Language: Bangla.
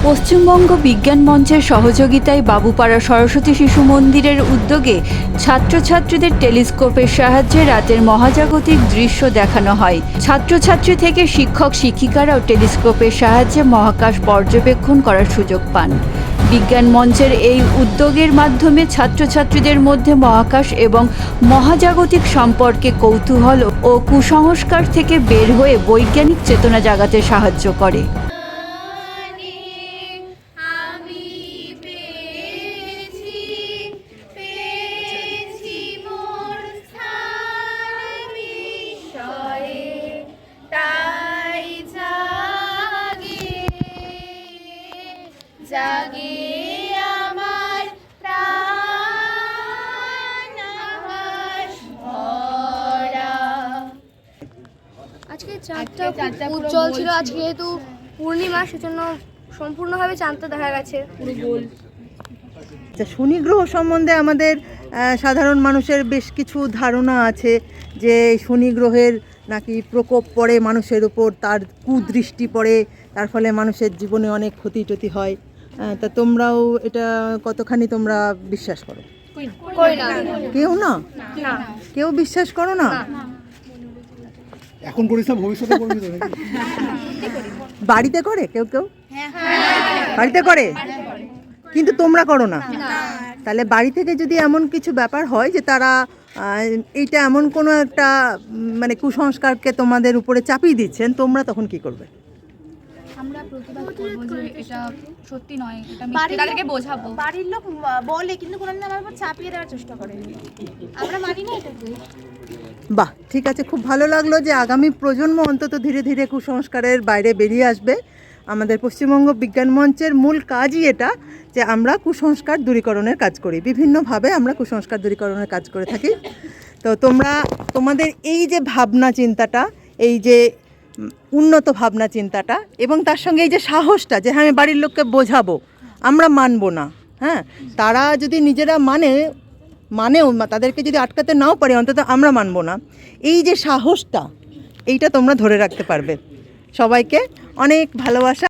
পশ্চিমবঙ্গ বিজ্ঞান মঞ্চের সহযোগিতায় বাবুপাড়া সরস্বতী শিশু মন্দিরের উদ্যোগে ছাত্রছাত্রীদের টেলিস্কোপের সাহায্যে রাতের মহাজাগতিক দৃশ্য দেখানো হয়। ছাত্রছাত্রী থেকে শিক্ষক শিক্ষিকারাও টেলিস্কোপের সাহায্যে মহাকাশ পর্যবেক্ষণ করার সুযোগ পান। বিজ্ঞান মঞ্চের এই উদ্যোগের মাধ্যমে ছাত্রছাত্রীদের মধ্যে মহাকাশ এবং মহাজাগতিক সম্পর্কে কৌতূহল ও কুসংস্কার থেকে বের হয়ে বৈজ্ঞানিক চেতনা জাগাতে সাহায্য করে। জাগে আমার প্রাণ আকাশ ভরা। আজকে চাঁদটা উজ্জ্বল ছিল। আজকে যেহেতু পূর্ণিমা, সেজন্য সম্পূর্ণভাবে চাঁদটা দেখা গেছে পুরো গোল। শনি গ্রহ সম্বন্ধে আমাদের সাধারণ মানুষের বেশ কিছু ধারণা আছে যে শনি গ্রহের নাকি প্রকোপ পড়ে মানুষের উপর, তার কুদৃষ্টি পড়ে, তার ফলে মানুষের জীবনে অনেক ক্ষতি টতি হয়। তা তোমরাও এটা কতখানি তোমরা বিশ্বাস করো? কেউ না? কেউ বিশ্বাস করো না? এখন করিস না, ভবিষ্যতে করবি তো নাকি? বাড়িতে করে কেউ কেউ? বাড়িতে করে, কিন্তু তোমরা করো না। তাহলে বাড়ি থেকে যদি এমন কিছু ব্যাপার হয় যে তারা এইটা এমন কোনো একটা মানে কুসংস্কারকে তোমাদের উপরে চাপিয়ে দিচ্ছেন, তোমরা তখন কি করবে? আমরা প্রতিবাদ করব যে এটা সত্যি নয়, এটা মিথ্যে, তাদেরকে বোঝাবো। বাড়ির লোক বলে কিন্তু কোনোদিন আমার উপর চাপিয়ে দেওয়ার চেষ্টা করেনি, আমরা মানি না এটাকে। বাহ, ঠিক আছে, খুব ভালো লাগলো যে আগামী প্রজন্ম অন্তত ধীরে ধীরে কুসংস্কারের বাইরে বেরিয়ে আসবে। আমাদের পশ্চিমবঙ্গ বিজ্ঞান মঞ্চের মূল কাজই এটা যে আমরা কুসংস্কার দূরীকরণের কাজ করি, বিভিন্নভাবে আমরা কুসংস্কার দূরীকরণের কাজ করে থাকি। তো তোমরা তোমাদের এই যে ভাবনা চিন্তাটা, এই যে উন্নত ভাবনা চিন্তাটা এবং তার সঙ্গে এই যে সাহসটা যে হ্যাঁ আমি বাড়ির লোককে বোঝাবো, আমরা মানবো না, হ্যাঁ তারা যদি নিজেরা মানেও তাদেরকে যদি আটকাতে নাও পারে, অন্তত আমরা মানবো না, এই যে সাহসটা, এইটা তোমরা ধরে রাখতে পারবে। সবাইকে অনেক ভালোবাসা।